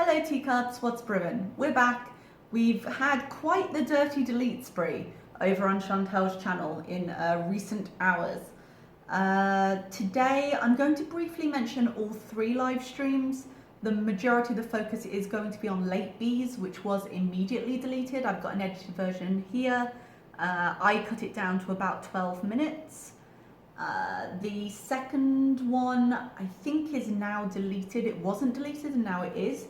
Hello teacups, what's brewing? We're back. We've had quite the dirty delete spree over on Chantal's channel in recent hours. Today I'm going to briefly mention all 3 live streams. The majority of the focus is going to be on late Beeze, which was immediately deleted. I've got an edited version here. I cut it down to about 12 minutes. The second one I think is now deleted. It wasn't deleted and now it is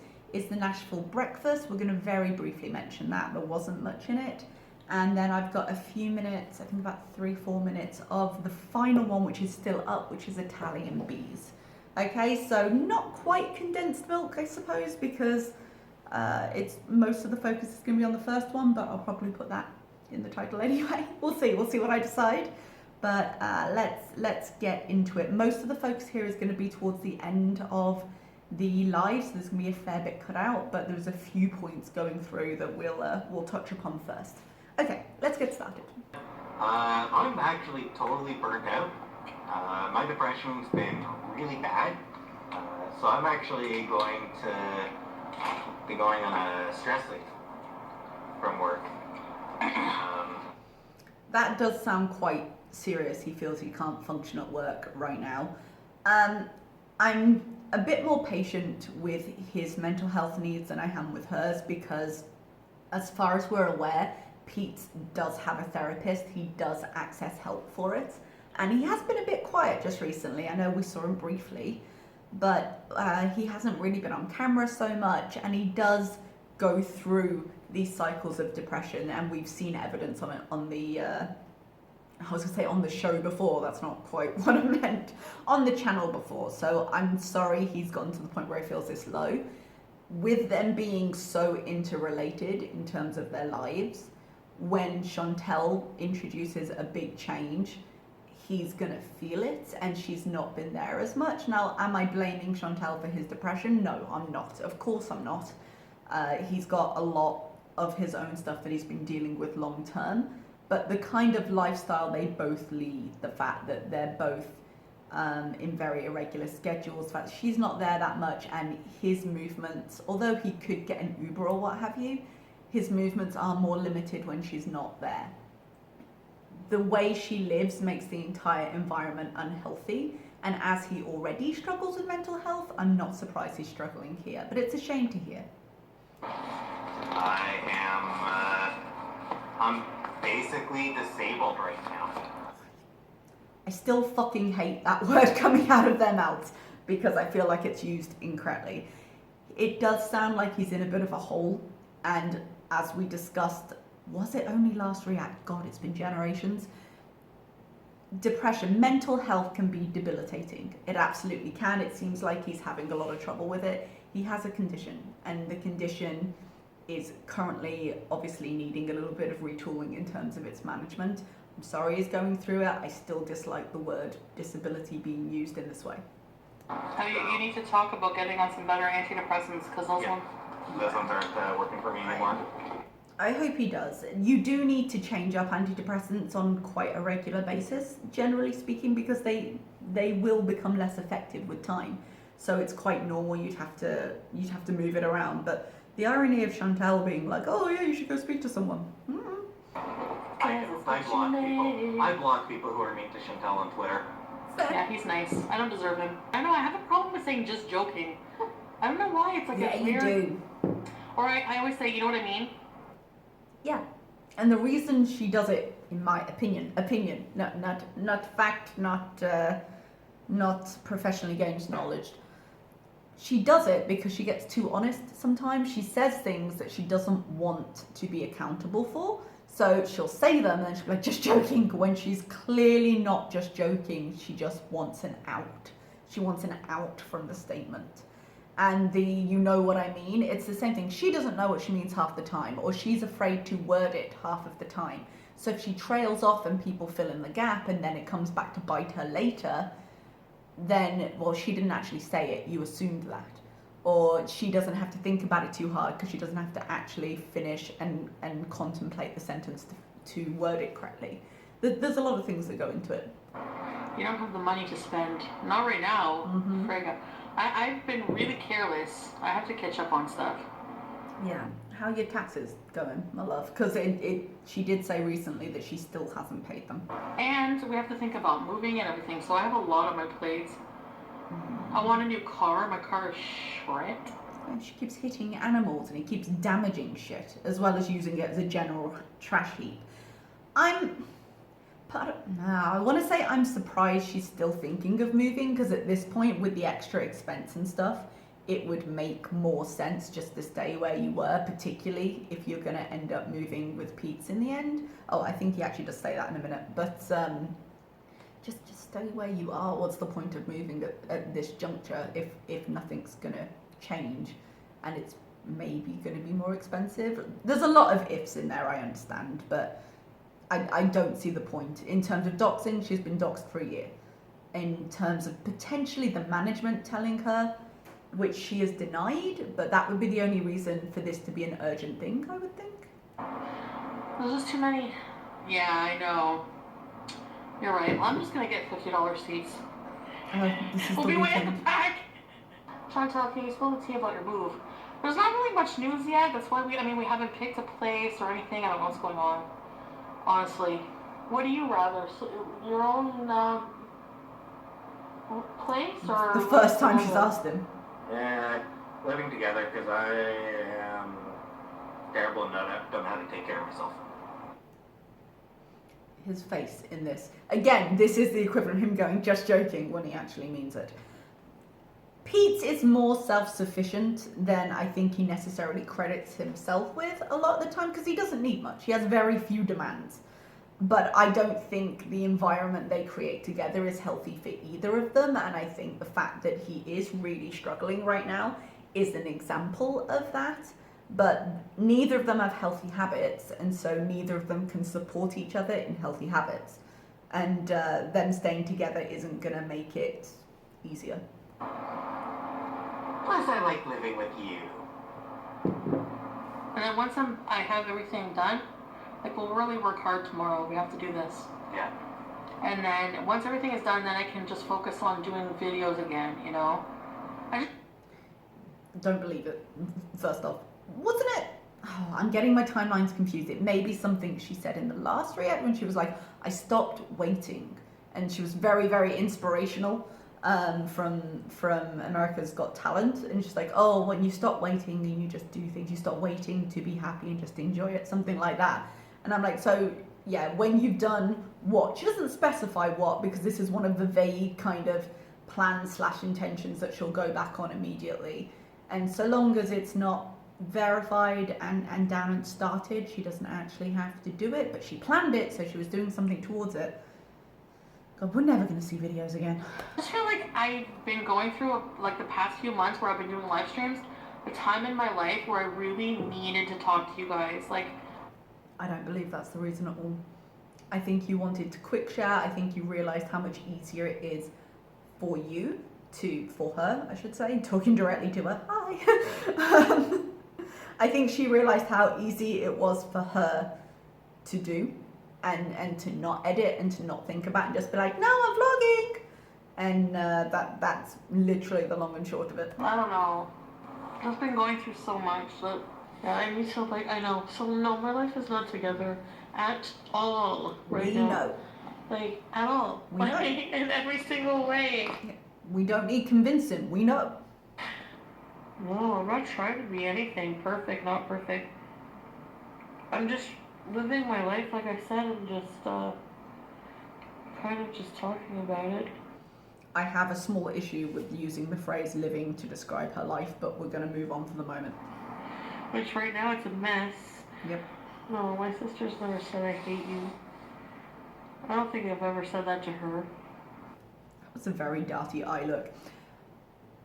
the Nashville breakfast. We're going to very briefly mention that. There wasn't much in it. And then I've got a few minutes, I think about 3-4 minutes of the final one, which is still up, which is Italian Beeze. Okay, so not quite condensed milk, I suppose, because it's most of the focus is going to be on the first one, but I'll probably put that in the title anyway. We'll see what I decide. But let's get into it. Most of the focus here is going to be towards the end of the live, so there's going to be a fair bit cut out, but there's a few points going through that we'll touch upon first. Okay, let's get started. I'm actually totally burnt out. My depression's been really bad, so I'm actually going to be going on a stress leave from work. That does sound quite serious. He feels he can't function at work right now. I'm a bit more patient with his mental health needs than I am with hers, because as far as we're aware, Pete does have a therapist. He does access help for it, and he has been a bit quiet just recently. I know we saw him briefly, but he hasn't really been on camera so much, and he does go through these cycles of depression, and we've seen evidence on it on the I was gonna say on the show before, that's not quite what I meant, on the channel before. So I'm sorry he's gotten to the point where he feels this low. With them being so interrelated in terms of their lives, when Chantal introduces a big change, he's gonna feel it, and she's not been there as much. Now, am I blaming Chantal for his depression? No, I'm not. Of course I'm not. He's got a lot of his own stuff that he's been dealing with long term. But the kind of lifestyle they both lead, the fact that they're both in very irregular schedules, the fact that she's not there that much, and his movements, although he could get an Uber or what have you, his movements are more limited when she's not there. The way she lives makes the entire environment unhealthy, and as he already struggles with mental health, I'm not surprised he's struggling here, but it's a shame to hear. I'm basically disabled right now. I still fucking hate that word coming out of their mouths, because I feel like it's used incorrectly. It does sound like he's in a bit of a hole, and as we discussed, was it only last react? God, it's been generations. Depression, mental health can be debilitating. It absolutely can. It seems like he's having a lot of trouble with it. He has a condition, and the condition is currently obviously needing a little bit of retooling in terms of its management. I'm sorry he's going through it. I still dislike the word disability being used in this way. You need to talk about getting on some better antidepressants, because those ones aren't working for me anymore. I hope he does. You do need to change up antidepressants on quite a regular basis, generally speaking, because they will become less effective with time. So it's quite normal. You'd have to move it around. But the irony of Chantal being like, "Oh yeah, you should go speak to someone." I block people who are mean to Chantal on Twitter. Yeah, he's nice. I don't deserve him. I know, I have a problem with saying just joking. I don't know why. It's like yeah, a weird... you do. Or I always say, you know what I mean? Yeah, and the reason she does it, in my opinion, not fact, not professionally gained knowledge. She does it because she gets too honest sometimes. She says things that she doesn't want to be accountable for. So she'll say them and then she'll be like, just joking, when she's clearly not just joking. She just wants an out. She wants an out from the statement. And you know what I mean? It's the same thing. She doesn't know what she means half the time, or she's afraid to word it half of the time. So if she trails off and people fill in the gap and then it comes back to bite her later, then, well, she didn't actually say it, you assumed that. Or she doesn't have to think about it too hard because she doesn't have to actually finish and contemplate the sentence to word it correctly. There's a lot of things that go into it. You don't have the money to spend. Not right now, Frega. I've been really careless. I have to catch up on stuff. Yeah. How are your taxes going, my love? Because she did say recently that she still hasn't paid them. And we have to think about moving and everything, so I have a lot on my plate. I want a new car. My car is shit. And she keeps hitting animals and he keeps damaging shit, as well as using it as a general trash heap. I want to say I'm surprised she's still thinking of moving, because at this point, with the extra expense and stuff, it would make more sense just to stay where you were, particularly if you're going to end up moving with Pete's in the end. Oh, I think he actually does say that in a minute, but just stay where you are. What's the point of moving at this juncture if nothing's going to change and it's maybe going to be more expensive? There's a lot of ifs in there, I understand, but I don't see the point. In terms of doxing, she's been doxed for a year. In terms of potentially the management telling her, which she has denied, but that would be the only reason for this to be an urgent thing, I would think. There's just too many. Yeah, I know. You're right. Well, I'm just gonna get $50 seats. This is We'll the be way in weekend. the back. Chantal, can you spill the tea about your move? There's not really much news yet. That's why we haven't picked a place or anything. I don't know what's going on. Honestly, what do you rather? Your own place or? The first time she's asked him. Yeah, living together because I am terrible and don't know how to take care of myself. His face in this. Again, this is the equivalent of him going, just joking, when he actually means it. Pete is more self-sufficient than I think he necessarily credits himself with a lot of the time, because he doesn't need much. He has very few demands. But I don't think the environment they create together is healthy for either of them, and I think the fact that he is really struggling right now is an example of that. But neither of them have healthy habits, and so neither of them can support each other in healthy habits. And them staying together isn't going to make it easier. Plus, I like living with you. And then once I have everything done, like we'll really work hard tomorrow. We have to do this. Yeah. And then once everything is done, then I can just focus on doing videos again, you know? Don't believe it, first off. Wasn't it? Oh, I'm getting my timelines confused. It may be something she said in the last react when she was like, I stopped waiting. And she was very, very inspirational from America's Got Talent. And she's like, oh, when you stop waiting and you just do things, you stop waiting to be happy and just enjoy it, something like that. And I'm like, so yeah, when you've done what? She doesn't specify what, because this is one of the vague kind of plans / intentions that she'll go back on immediately. And so long as it's not verified and down and started, she doesn't actually have to do it, but she planned it, so she was doing something towards it. God, we're never going to see videos again. I just feel like I've been going through like the past few months where I've been doing live streams, a time in my life where I really needed to talk to you guys. Like, I don't believe that's the reason at all. I think you wanted to quick share. I think you realised how much easier it is for you for her, I should say, talking directly to her. Hi. I think she realised how easy it was for her to do and to not edit and to not think about it and just be like, no, I'm vlogging. And that's literally the long and short of it. I don't know. I've been going through so much that I need to, like, I know. So no, my life is not together at all right now. We know. Like, at all. We know. Like, in every single way. We don't need convincing. We know. No, I'm not trying to be anything perfect, not perfect. I'm just living my life, like I said, and just kind of just talking about it. I have a small issue with using the phrase living to describe her life, but we're going to move on for the moment. Which right now it's a mess. Yep. No, my sister's never said I hate you. I don't think I've ever said that to her. It's a very dirty eye look.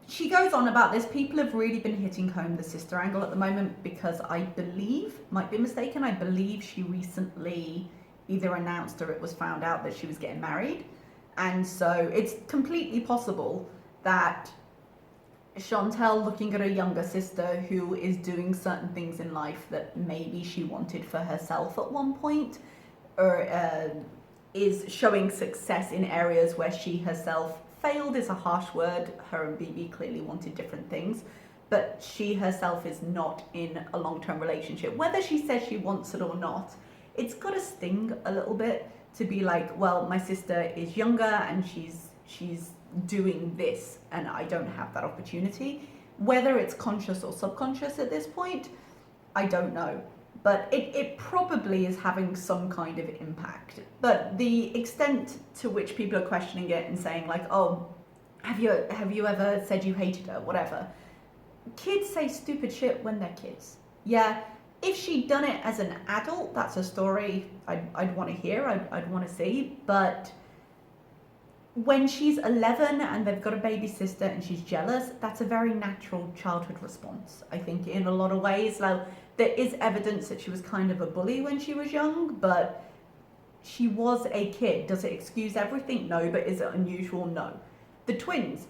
She goes on about this. People have really been hitting home the sister angle at the moment because I believe, might be mistaken, I believe she recently either announced or it was found out that she was getting married. And so it's completely possible that Chantal, looking at her younger sister who is doing certain things in life that maybe she wanted for herself at one point, or is showing success in areas where she herself failed is a harsh word. Her and BB clearly wanted different things, but she herself is not in a long-term relationship. Whether she says she wants it or not, it's got to sting a little bit to be like, well, my sister is younger and she's doing this and I don't have that opportunity. Whether it's conscious or subconscious at this point, I don't know. But it probably is having some kind of impact. But the extent to which people are questioning it and saying like, oh, have you ever said you hated her, whatever. Kids say stupid shit when they're kids. Yeah, if she'd done it as an adult, that's a story I'd want to hear, I'd want to see. But when she's 11 and they've got a baby sister and she's jealous, that's a very natural childhood response, I think, in a lot of ways. Like, there is evidence that she was kind of a bully when she was young, but she was a kid. Does it excuse everything? No. But is it unusual? No. The twins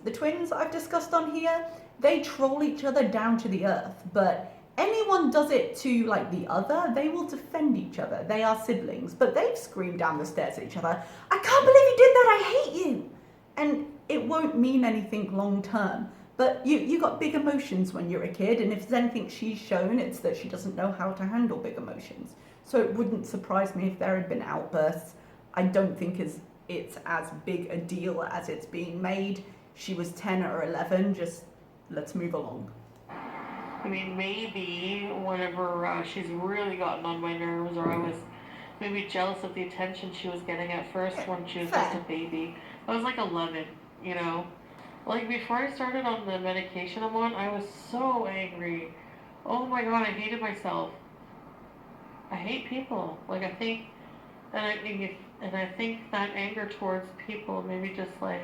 I've discussed on here, they troll each other down to the earth, but anyone does it to like the other, they will defend each other. They are siblings, but they've screamed down the stairs at each other, I can't believe you did that, I hate you. And it won't mean anything long term. But you got big emotions when you're a kid, and if there's anything she's shown, it's that she doesn't know how to handle big emotions. So it wouldn't surprise me if there had been outbursts. I don't think it's as big a deal as it's being made. She was 10 or 11, just let's move along. I mean, maybe whenever she's really gotten on my nerves, or I was maybe jealous of the attention she was getting at first when she was just a baby. I was like 11, you know? Like, before I started on the medication I'm on, I was so angry. Oh my god, I hated myself. I hate people. Like, I think that anger towards people, maybe just like,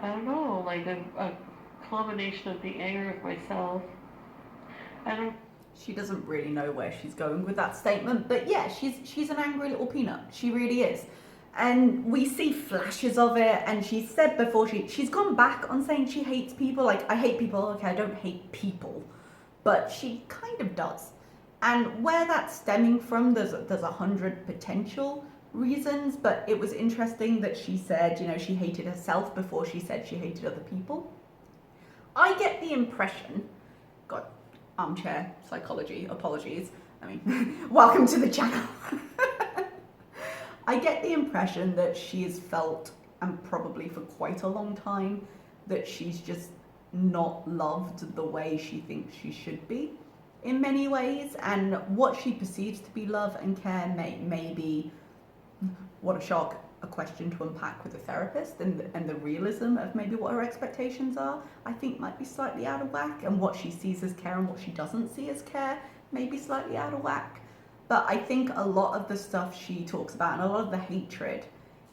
I don't know, like a combination of being angry with myself. She doesn't really know where she's going with that statement, but yeah, she's an angry little peanut. She really is. And we see flashes of it, and she said before she's gone back on saying she hates people. Like, I hate people, okay, I don't hate people, but she kind of does. And where that's stemming from, there's 100 potential reasons, but it was interesting that she said, you know, she hated herself before she said she hated other people. I get the impression, God, armchair psychology, apologies. I mean, welcome to the channel. I get the impression that she's felt, and probably for quite a long time, that she's just not loved the way she thinks she should be in many ways, and what she perceives to be love and care may be, what a shock, a question to unpack with a therapist, and the realism of maybe what her expectations are, I think might be slightly out of whack, and what she sees as care and what she doesn't see as care may be slightly out of whack. But I think a lot of the stuff she talks about and a lot of the hatred,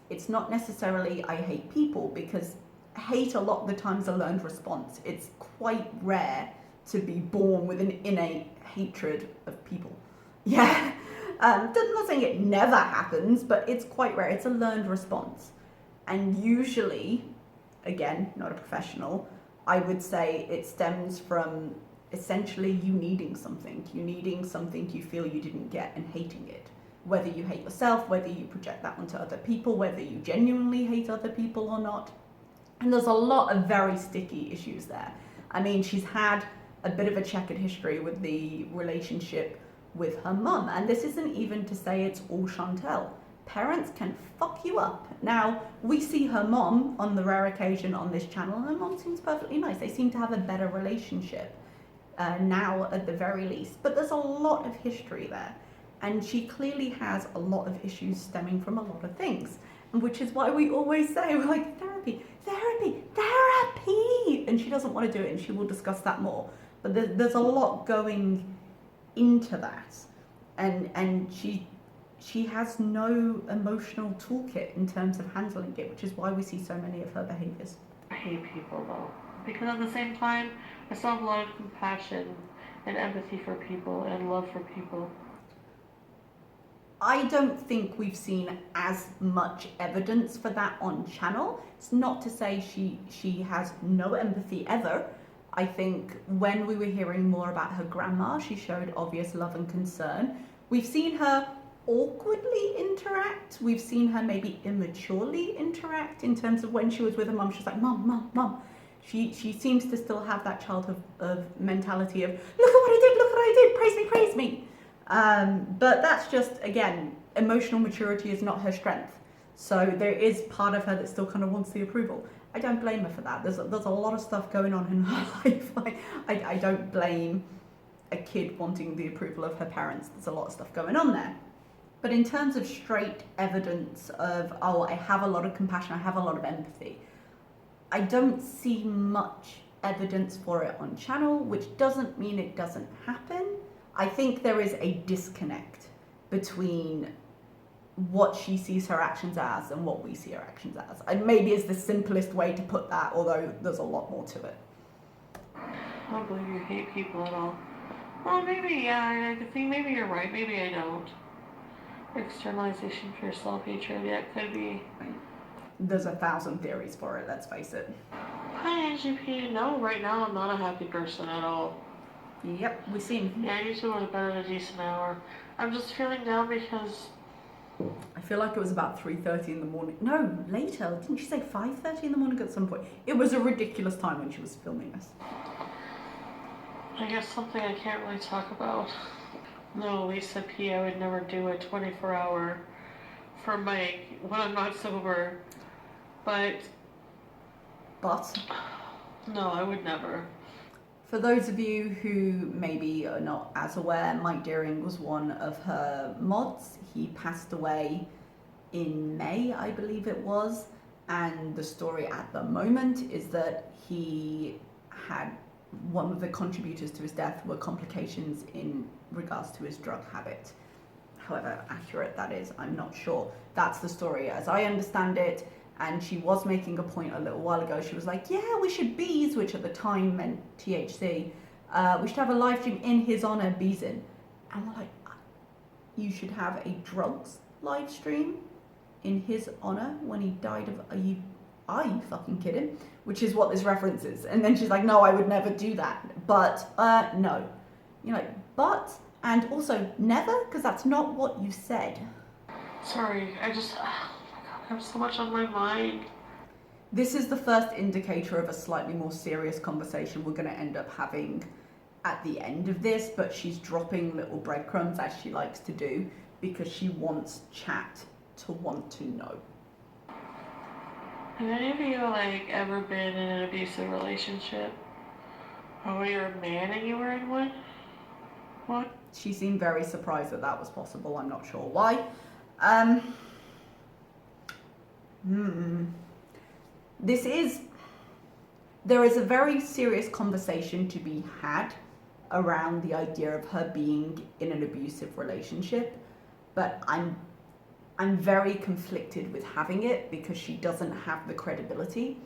it's not necessarily I hate people, because hate a lot of the time is a learned response. It's quite rare to be born with an innate hatred of people. Yeah, I'm not saying it never happens, but it's quite rare. It's a learned response. And usually, again, not a professional, I would say it stems from essentially you needing something you feel you didn't get and hating it. Whether you hate yourself, whether you project that onto other people, whether you genuinely hate other people or not. And there's a lot of very sticky issues there. I mean, she's had a bit of a checkered history with the relationship with her mum, and this isn't even to say it's all Chantal. Parents can fuck you up. Now, we see her mom on the rare occasion on this channel, and her mom seems perfectly nice. They seem to have a better relationship. Now at the very least, but there's a lot of history there, and she clearly has a lot of issues stemming from a lot of things, which is why we always say, we're like, therapy, and she doesn't want to do it, and she will discuss that more, but there's a lot going into that, and she has no emotional toolkit in terms of handling it, which is why we see so many of her behaviors. I hate people though, because at the same time I still have a lot of compassion and empathy for people and love for people. I don't think we've seen as much evidence for that on channel. It's not to say she has no empathy ever. I think when we were hearing more about her grandma, she showed obvious love and concern. We've seen her awkwardly interact. We've seen her maybe immaturely interact in terms of when she was with her mum. She's like, Mum, Mum, Mum. She seems to still have that child of mentality of, look at what I did, look what I did, praise me, praise me. But that's just, again, emotional maturity is not her strength. So there is part of her that still kind of wants the approval. I don't blame her for that. There's a lot of stuff going on in her life. I don't blame a kid wanting the approval of her parents. There's a lot of stuff going on there. But in terms of straight evidence of, oh, I have a lot of compassion, I have a lot of empathy, I don't see much evidence for it on channel, which doesn't mean it doesn't happen. I think there is a disconnect between what she sees her actions as and what we see her actions as. And maybe is the simplest way to put that, although there's a lot more to it. I don't believe you hate people at all. Well, maybe, yeah, I think maybe you're right. Maybe I don't. Externalization for self-hatred, yeah, it could be. There's 1,000 theories for it, let's face it. Hi, NGP. No, right now I'm not a happy person at all. Yep, we seem. Yeah, I usually went to bed at a decent hour. I'm just feeling down because... I feel like it was about 3:30 in the morning. No, later. Didn't she say 5:30 in the morning at some point? It was a ridiculous time when she was filming this. I guess something I can't really talk about. No, Lisa P, I would never do a 24-hour for Mike when I'm not sober. But no, I would never. For those of you who maybe are not as aware, Mike Deering was one of her mods. He passed away in May, I believe it was. And the story at the moment is that he had one of the contributors to his death were complications in regards to his drug habit. However accurate that is, I'm not sure. That's the story as I understand it. And she was making a point a little while ago. She was like, yeah, we should Beeze, which at the time meant THC. We should have a live stream in his honor, Beeze. And we're like, you should have a drugs live stream in his honor when he died of, are you fucking kidding? Which is what this reference is. And then she's like, no, I would never do that. But, no. You're like, but, and also never, because that's not what you said. Sorry, I just... I have so much on my mind. This is the first indicator of a slightly more serious conversation we're going to end up having at the end of this, but she's dropping little breadcrumbs as she likes to do because she wants chat to want to know. Have any of you ever been in an abusive relationship? Or you're a man and you were in one? What? She seemed very surprised that that was possible. I'm not sure why. There is a very serious conversation to be had around the idea of her being in an abusive relationship, but I'm very conflicted with having it because she doesn't have the credibility,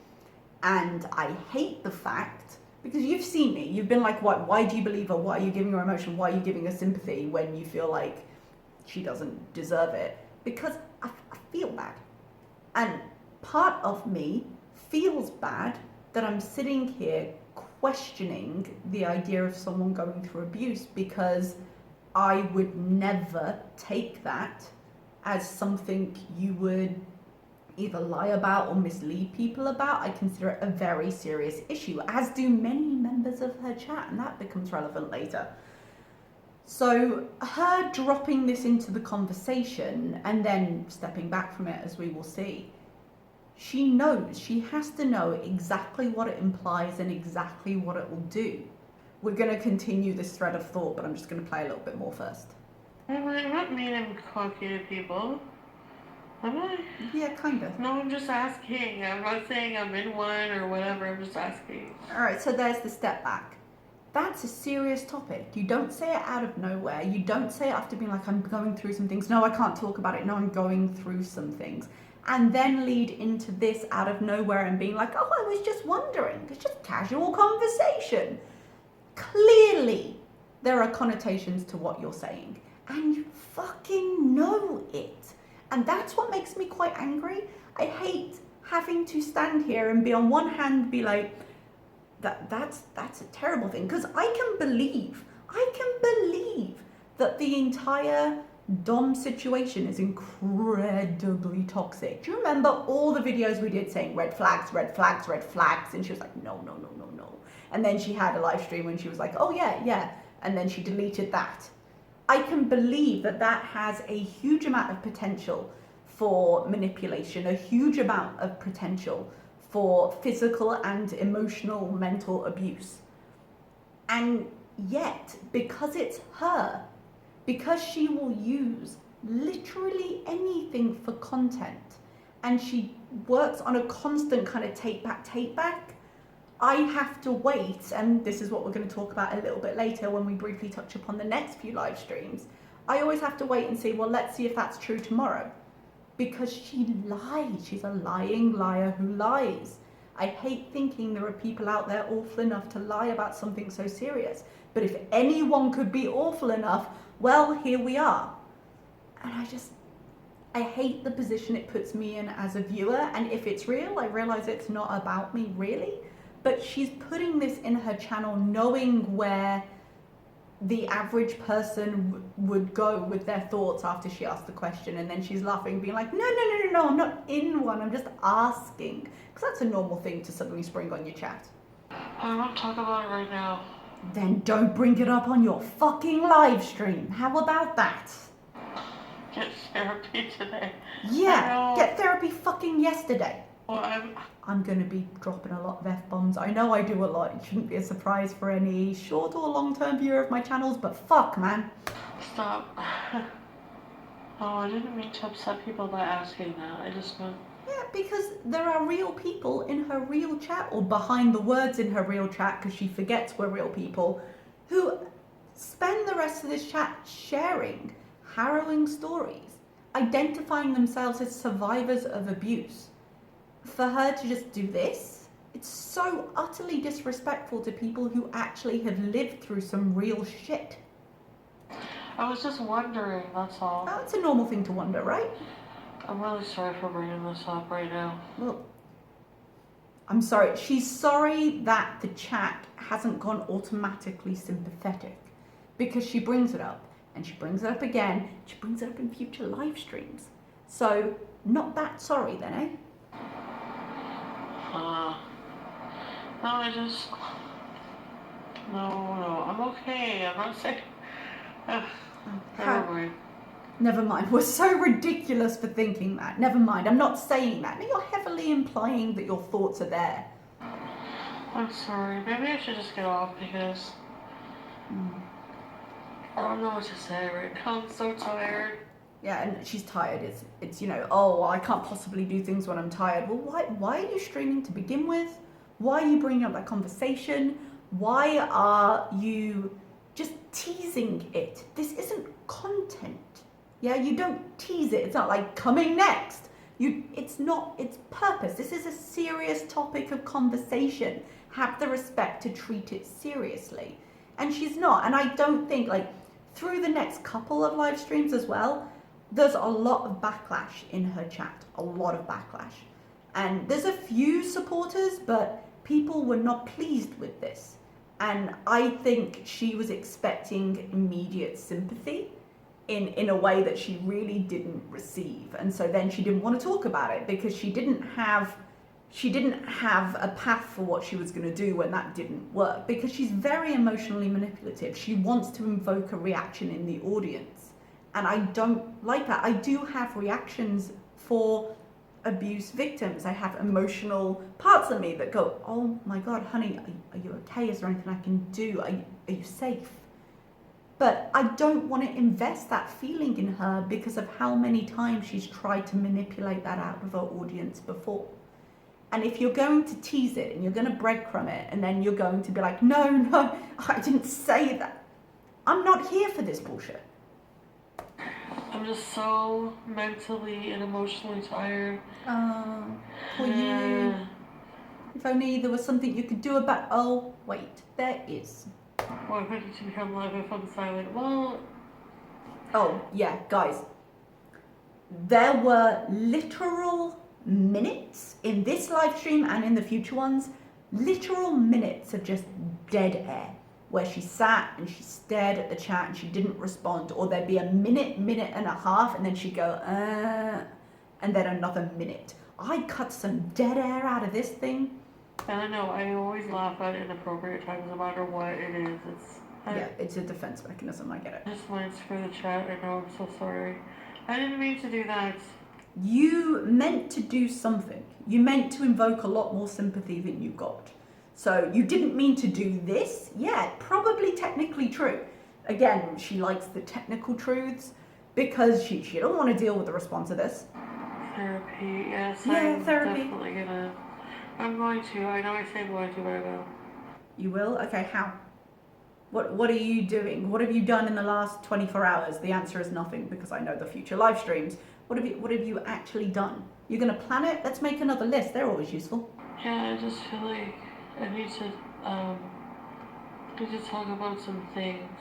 and I hate the fact, because you've seen me, you've been like, why do you believe her? Why are you giving her emotion? Why are you giving her sympathy when you feel like she doesn't deserve it? Because I feel bad. And part of me feels bad that I'm sitting here questioning the idea of someone going through abuse, because I would never take that as something you would either lie about or mislead people about. I consider it a very serious issue, as do many members of her chat, and that becomes relevant later. So her dropping this into the conversation and then stepping back from it, as we will see, she knows, she has to know exactly what it implies and exactly what it will do. We're going to continue this thread of thought, but I'm just going to play a little bit more first. I'm not mean and cocky to people. Am I? Yeah, kind of. No, I'm just asking. I'm not saying I'm in one or whatever. I'm just asking. Alright, so there's the step back. That's a serious topic. You don't say it out of nowhere. You don't say it after being like, I'm going through some things. No, I can't talk about it. No, I'm going through some things. And then lead into this out of nowhere and being like, oh, I was just wondering. It's just casual conversation. Clearly, there are connotations to what you're saying. And you fucking know it. And that's what makes me quite angry. I hate having to stand here and be on one hand be like, that's a terrible thing, because I can believe that the entire Dom situation is incredibly toxic. Do you remember all the videos we did saying red flags, red flags, red flags? And she was like, no, no, no, no, no. And then she had a live stream when she was like, oh yeah, yeah. And then she deleted that. I can believe that that has a huge amount of potential for manipulation, a huge amount of potential for physical and emotional mental abuse. And yet, because it's her, because she will use literally anything for content, and she works on a constant kind of take back, I have to wait, and this is what we're going to talk about a little bit later when we briefly touch upon the next few live streams. I always have to wait and see, well, let's see if that's true tomorrow. Because she lies. She's a lying liar who lies. I hate thinking there are people out there awful enough to lie about something so serious. But if anyone could be awful enough, well, here we are. And I hate the position it puts me in as a viewer. And if it's real, I realize it's not about me really. But she's putting this in her channel knowing where the average person would go with their thoughts after she asked the question. And then she's laughing, being like, no, I'm not in one. I'm just asking. Because that's a normal thing to suddenly spring on your chat. I won't talk about it right now. Then don't bring it up on your fucking live stream. How about that? Get therapy today. Yeah, get therapy fucking yesterday. Well, I'm going to be dropping a lot of F-bombs. I know I do a lot. It shouldn't be a surprise for any short or long-term viewer of my channels, but fuck, man. Stop. Oh, I didn't mean to upset people by asking that. I just meant... Yeah, because there are real people in her real chat, or behind the words in her real chat, because she forgets we're real people, who spend the rest of this chat sharing harrowing stories, identifying themselves as survivors of abuse. For her to just do this, it's so utterly disrespectful to people who actually have lived through some real shit. I was just wondering, that's all. Oh, it's a normal thing to wonder, right? I'm really sorry for bringing this up right now. Well, I'm sorry. She's sorry that the chat hasn't gone automatically sympathetic, because she brings it up, and she brings it up again. She brings it up in future live streams. So, not that sorry then, eh? No, I'm okay. I'm not sick. Never mind. Never mind. We're so ridiculous for thinking that. Never mind. I'm not saying that. No, you're heavily implying that your thoughts are there. I'm sorry. Maybe I should just get off because I don't know what to say right now. I'm so tired. Yeah, and she's tired. It's you know, oh, well, I can't possibly do things when I'm tired. Well, why are you streaming to begin with? Why are you bringing up that conversation? Why are you just teasing it? This isn't content. Yeah, you don't tease it. It's not like coming next. It's purpose. This is a serious topic of conversation. Have the respect to treat it seriously. And she's not. And I don't think, like, through the next couple of live streams as well, there's a lot of backlash in her chat. A lot of backlash. And there's a few supporters, but people were not pleased with this. And I think she was expecting immediate sympathy in a way that she really didn't receive. And so then she didn't want to talk about it because she didn't have a path for what she was going to do when that didn't work, because she's very emotionally manipulative. She wants to invoke a reaction in the audience. And I don't like that. I do have reactions for abuse victims. I have emotional parts of me that go, oh my God, honey, are you okay? Is there anything I can do? Are you safe? But I don't want to invest that feeling in her because of how many times she's tried to manipulate that out of her audience before. And if you're going to tease it and you're going to breadcrumb it and then you're going to be like, no, I didn't say that. I'm not here for this bullshit. I'm just so mentally and emotionally tired. Poor you. If only there was something you could do about... Oh, wait, there is. Well, I wanted to become live if I'm silent. Well... Oh, yeah, guys. There were literal minutes in this live stream and in the future ones, literal minutes of just dead air where she sat and she stared at the chat and she didn't respond, or there'd be a minute, minute and a half, and then she'd go, and then another minute. I cut some dead air out of this thing. I don't know, I always laugh at inappropriate times no matter what it is. Yeah, it's a defense mechanism, I get it. I just wanted to screw the chat, I know, I'm so sorry. I didn't mean to do that. You meant to do something. You meant to invoke a lot more sympathy than you got. So you didn't mean to do this? Yeah, probably technically true. Again, she likes the technical truths because she don't want to deal with the response of this. Therapy, yes, Yeah, I'm therapy. definitely gonna. I'm going to. I know I say I'm going to, but I will. You will? Okay, how? What are you doing? What have you done in the last 24 hours? The answer is nothing because I know the future live streams. What have you actually done? You're gonna plan it? Let's make another list. They're always useful. Yeah, I just feel like I need to talk about some things.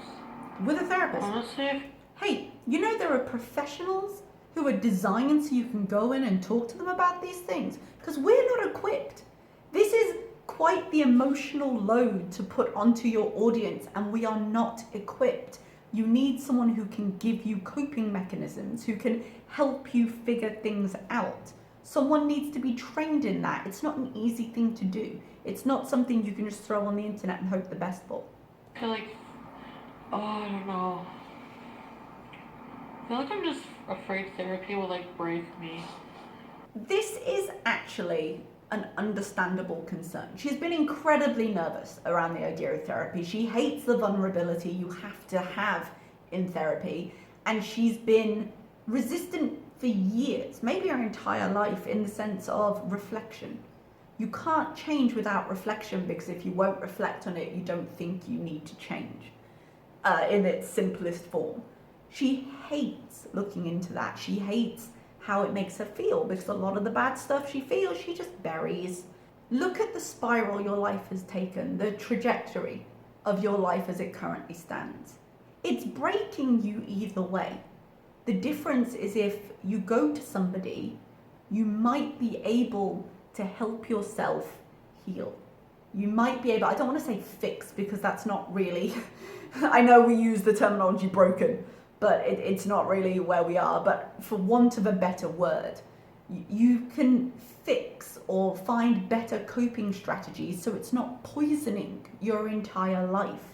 With a therapist. Honestly, Hey, you know there are professionals who are designed so you can go in and talk to them about these things because we're not equipped. This is quite the emotional load to put onto your audience and we are not equipped. You need someone who can give you coping mechanisms, who can help you figure things out. Someone needs to be trained in that. It's not an easy thing to do. It's not something you can just throw on the internet and hope the best for. I feel like, I don't know. I feel like I'm just afraid therapy will like break me. This is actually an understandable concern. She's been incredibly nervous around the idea of therapy. She hates the vulnerability you have to have in therapy, and she's been resistant for years, maybe her entire life, in the sense of reflection. You can't change without reflection because if you won't reflect on it, you don't think you need to change in its simplest form. She hates looking into that. She hates how it makes her feel because a lot of the bad stuff she feels, she just buries. Look at the spiral your life has taken, the trajectory of your life as it currently stands. It's breaking you either way. The difference is if you go to somebody, you might be able to help yourself heal. You might be able, I don't want to say fix because that's not really, I know we use the terminology broken, but it's not really where we are. But for want of a better word, you can fix or find better coping strategies so it's not poisoning your entire life.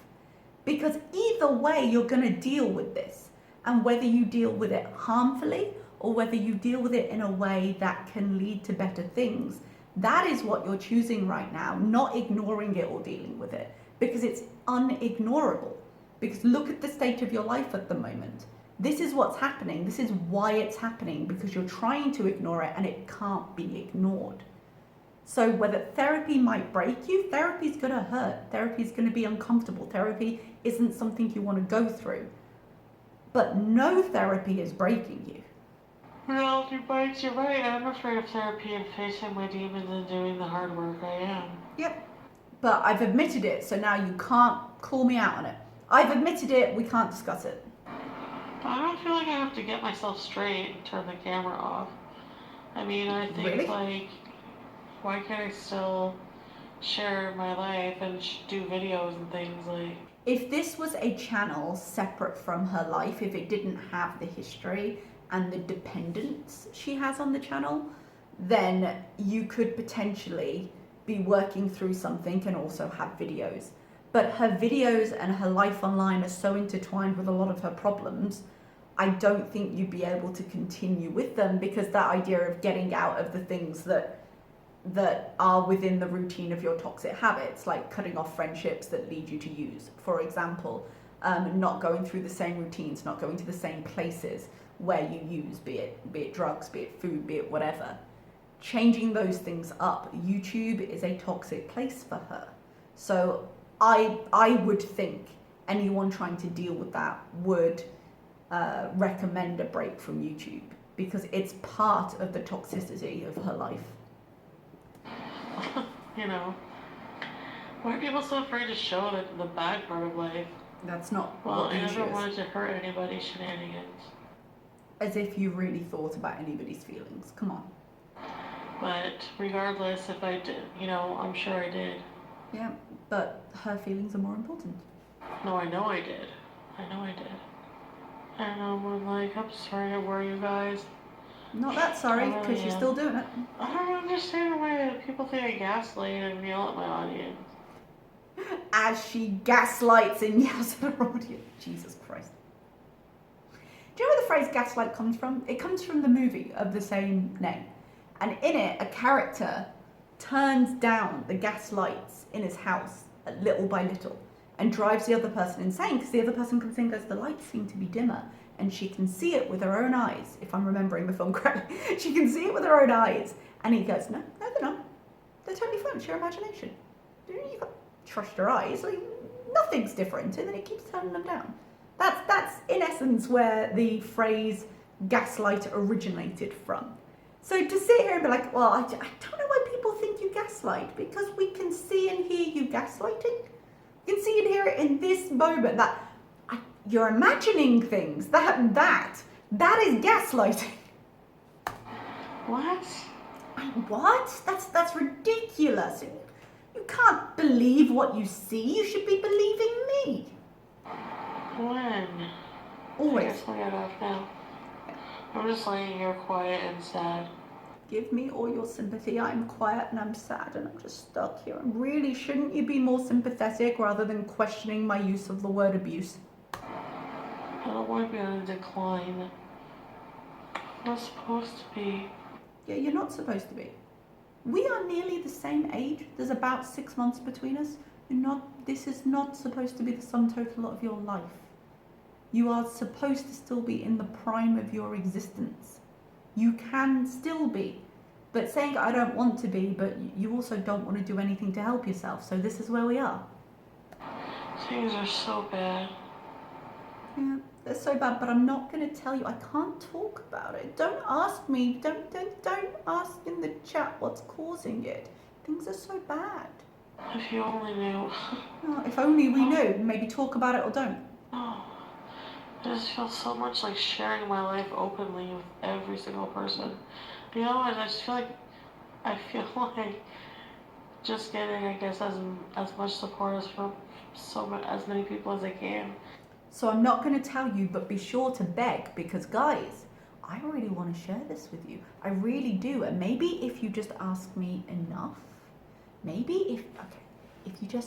Because either way, you're going to deal with this. And whether you deal with it harmfully or whether you deal with it in a way that can lead to better things, that is what you're choosing right now, not ignoring it or dealing with it. Because it's unignorable. Because look at the state of your life at the moment. This is what's happening. This is why it's happening, because you're trying to ignore it and it can't be ignored. So whether therapy might break you, therapy's going to hurt. Therapy's going to be uncomfortable. Therapy isn't something you want to go through. But no therapy is breaking you. Well, you're right. I'm afraid of therapy and facing my demons and doing the hard work. I am. Yep. But I've admitted it, so now you can't call me out on it. I've admitted it, we can't discuss it. I don't feel like I have to get myself straight and turn the camera off. I mean, I think, Really? like, why can't I still share my life and do videos and things, like... If this was a channel separate from her life, if it didn't have the history and the dependence she has on the channel, then you could potentially be working through something and also have videos. But her videos and her life online are so intertwined with a lot of her problems, I don't think you'd be able to continue with them, because that idea of getting out of the things that are within the routine of your toxic habits, like cutting off friendships that lead you to use, for example, not going through the same routines, not going to the same places where you use, be it drugs, be it food, be it whatever. Changing those things up. YouTube is a toxic place for her. So I would think anyone trying to deal with that would recommend a break from YouTube, because it's part of the toxicity of her life. You know, why are people so afraid to show the bad part of life? That's not Well, what I the never issue is. wanted to hurt anybody's shenanigans. As if you really thought about anybody's feelings. Come on. But regardless, if I did, I'm sure I did. Yeah, but her feelings are more important. No, I know I did. And I'm like, I'm sorry to worry you guys. Not that sorry, because you're still doing it. I don't understand why people think I gaslight and yell at my audience. As she gaslights and yells at her audience. Jesus Christ. Do you know where the phrase gaslight comes from? It comes from the movie of the same name. And in it, a character turns down the gas lights in his house little by little and drives the other person insane because the other person comes in and goes, the lights seem to be dimmer. And she can see it with her own eyes, if I'm remembering the film correctly. She can see it with her own eyes. And he goes, no, they're not. They're totally fine. It's your imagination. You've got to trust your eyes. Like, nothing's different. And then it keeps turning them down. That's in essence where the phrase gaslight originated from. So to sit here and be like, well, I don't know why people think you gaslight, because we can see and hear you gaslighting. You can see and hear it in this moment that you're imagining things. That is gaslighting. What? What? That's ridiculous. You can't believe what you see. You should be believing me. When? Always. I guess I'll get off now. I'm just laying here quiet and sad. Give me all your sympathy. I'm quiet and I'm sad and I'm just stuck here. And really, shouldn't you be more sympathetic rather than questioning my use of the word abuse? I don't want to be on a decline. I'm not supposed to be. Yeah, you're not supposed to be. We are nearly the same age. There's about 6 months between us. This is not supposed to be the sum total of your life. You are supposed to still be in the prime of your existence. You can still be. But saying I don't want to be, but you also don't want to do anything to help yourself. So this is where we are. Things are so bad. Yeah, they're so bad, but I'm not going to tell you. I can't talk about it. Don't ask me. Don't ask in the chat what's causing it. Things are so bad. If you only knew. Oh, if only we knew. Maybe talk about it or don't. Oh, I just feel so much like sharing my life openly with every single person. You know, I just feel like just getting, I guess, as much support as from as many people as I can. So I'm not going to tell you, but be sure to beg, because guys, I really want to share this with you. I really do. And maybe if you just ask me enough, maybe if you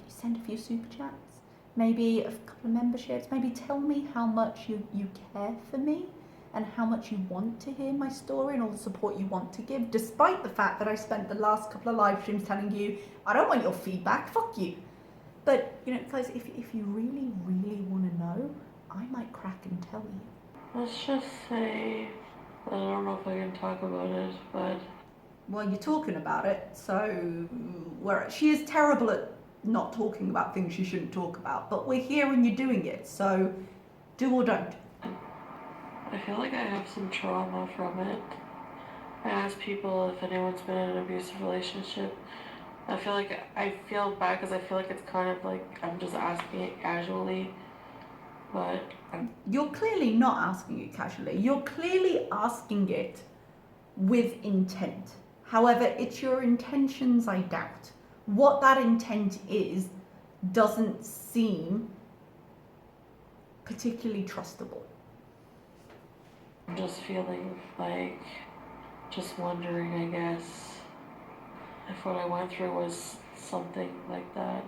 send a few super chats, maybe a couple of memberships, maybe tell me how much you care for me and how much you want to hear my story and all the support you want to give, despite the fact that I spent the last couple of live streams telling you, I don't want your feedback, fuck you. But, guys, if you really, really want to know, I might crack and tell you. Let's just say, I don't know if I can talk about it, but... Well, you're talking about it, so she is terrible at not talking about things she shouldn't talk about, but we're here and you're doing it, so do or don't. I feel like I have some trauma from it. I ask people if anyone's been in an abusive relationship. I feel bad because I feel like it's kind of like I'm just asking it casually, but... You're clearly not asking it casually. You're clearly asking it with intent. However, it's your intentions I doubt. What that intent is doesn't seem particularly trustable. I'm just feeling like, just wondering, I guess, if what I went through was something like that.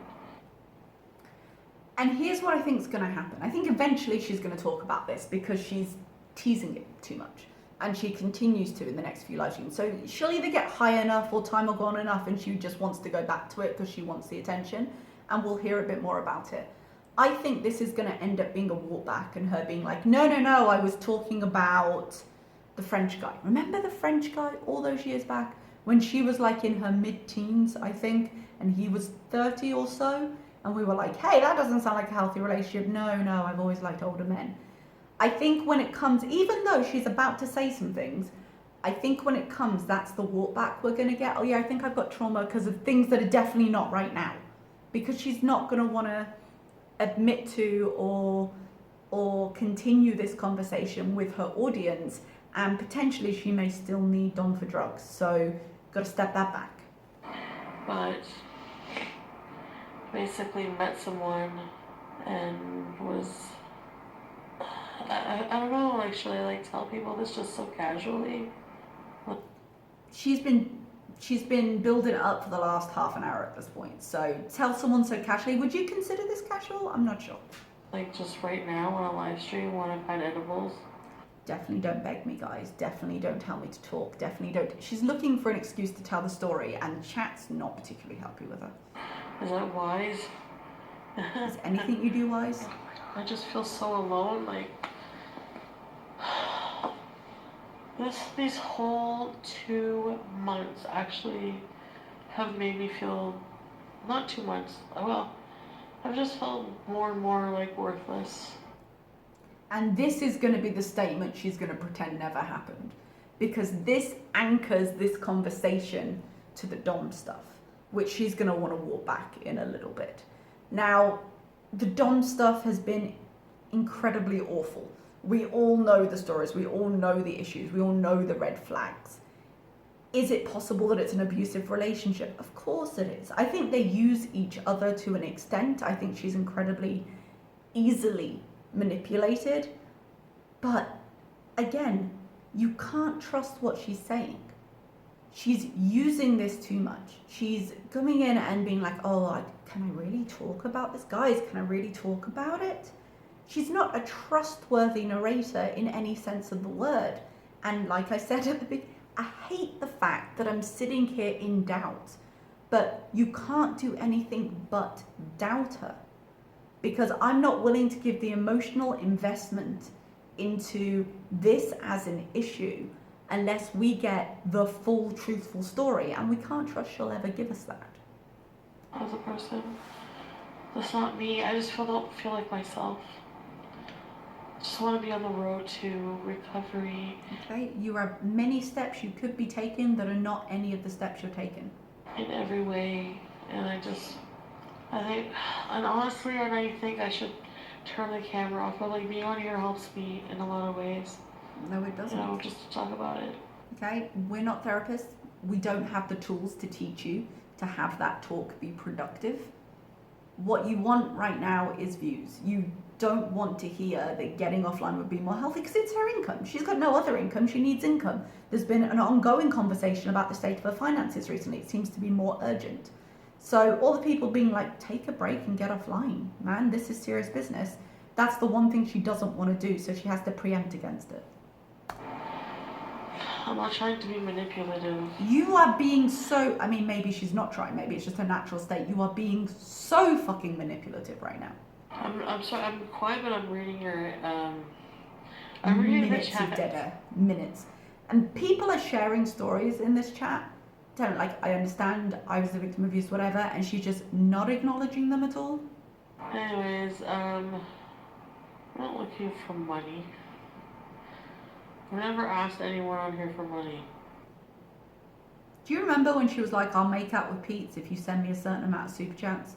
And here's what I think is going to happen. I think eventually she's going to talk about this because she's teasing it too much. And she continues to in the next few live streams. So she'll either get high enough or time will go on enough and she just wants to go back to it because she wants the attention. And we'll hear a bit more about it. I think this is going to end up being a walk back and her being like, no, I was talking about the French guy. Remember the French guy all those years back when she was like in her mid-teens, I think, and he was 30 or so? And we were like, hey, that doesn't sound like a healthy relationship. No, I've always liked older men. I think when it comes, even though she's about to say some things, I think when it comes, that's the walk back we're going to get. Oh yeah, I think I've got trauma because of things that are definitely not right now. Because she's not going to want to admit to or continue this conversation with her audience, and potentially she may still need Dom for drugs. So got to step that back. But basically met someone and was, I don't know, like, should I like tell people this just so casually? She's been building it up for the last half an hour at this point. So tell someone so casually. Would you consider this casual? I'm not sure. Like, just right now on a live stream when I've had edibles? Definitely don't beg me, guys. Definitely don't tell me to talk. Definitely don't. She's looking for an excuse to tell the story, and chat's not particularly happy with her. Is that wise? Is anything you do wise? I just feel so alone, like, these whole 2 months actually have made me feel, not 2 months, well, I've just felt more and more like worthless. And this is going to be the statement she's going to pretend never happened. Because this anchors this conversation to the Dom stuff, which she's going to want to walk back in a little bit. Now, the Dom stuff has been incredibly awful. We all know the stories, we all know the issues, we all know the red flags. Is it possible that it's an abusive relationship? Of course it is. I think they use each other to an extent. I think she's incredibly easily manipulated. But again, you can't trust what she's saying. She's using this too much. She's coming in and being like, oh, can I really talk about this? Guys, can I really talk about it? She's not a trustworthy narrator in any sense of the word. And like I said at the beginning, I hate the fact that I'm sitting here in doubt, but you can't do anything but doubt her, because I'm not willing to give the emotional investment into this as an issue unless we get the full truthful story, and we can't trust she'll ever give us that. As a person, that's not me. I just don't feel like myself. I just want to be on the road to recovery. Okay, you have many steps you could be taking that are not any of the steps you're taking. In every way, and I think, and honestly, I think I should turn the camera off, but like being on here helps me in a lot of ways. No, it doesn't. You know, just to talk about it. Okay, we're not therapists. We don't have the tools to teach you to have that talk be productive. What you want right now is views. You don't want to hear that getting offline would be more healthy because it's her income. She's got no other income. She needs income. There's been an ongoing conversation about the state of her finances recently. It seems to be more urgent. So all the people being like, take a break and get offline. Man, this is serious business. That's the one thing she doesn't want to do, so she has to preempt against it. I'm not trying to be manipulative. You are being so, I mean, maybe she's not trying, maybe it's just her natural state. You are being so fucking manipulative right now. I'm sorry, I'm quiet, but I'm reading your, I'm reading minutes the chat. of dead air, minutes. And people are sharing stories in this chat. Like, I understand I was the victim of abuse, whatever, and she's just not acknowledging them at all. Anyways, I'm not looking for money. I've never asked anyone on here for money. Do you remember when she was like, I'll make out with Pete's if you send me a certain amount of super chats?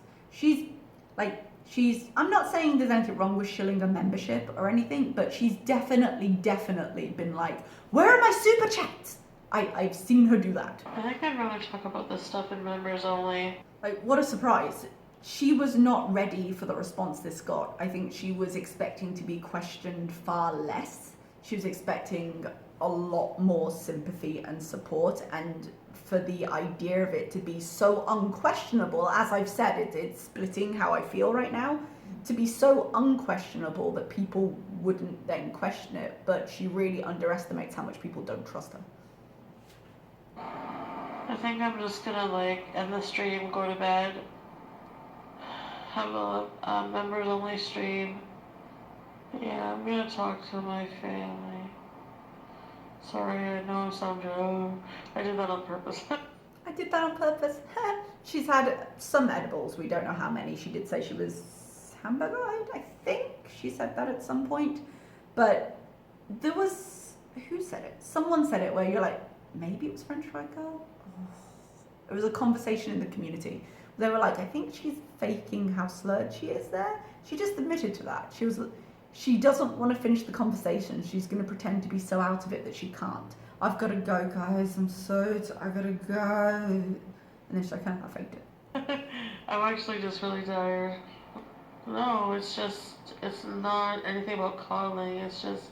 I'm not saying there's anything wrong with shilling a membership or anything, but she's definitely been like, where are my super chats? I've seen her do that. I think I'd rather talk about this stuff in members only. Like, what a surprise. She was not ready for the response this got. I think she was expecting to be questioned far less. She was expecting a lot more sympathy and support, and for the idea of it to be so unquestionable, as I've said, it's splitting how I feel right now, to be so unquestionable that people wouldn't then question it, but she really underestimates how much people don't trust her. I think I'm just gonna like end the stream, go to bed, have a members only stream. Yeah, I'm gonna talk to my family. Sorry, I know I sound I did that on purpose. I did that on purpose. She's had some edibles, we don't know how many. She did say she was hamburger-eyed, I think. She said that at some point. But there was, who said it? Someone said it where you're like, maybe it was French Fried Girl? Oh. It was a conversation in the community. They were like, I think she's faking how slurred she is there. She just admitted to that. She doesn't want to finish the conversation. She's going to pretend to be so out of it that she can't. I've got to go, guys. I gotta go. And then she's like, I faked it. I'm actually just really tired. No, it's not anything about coddling. It's just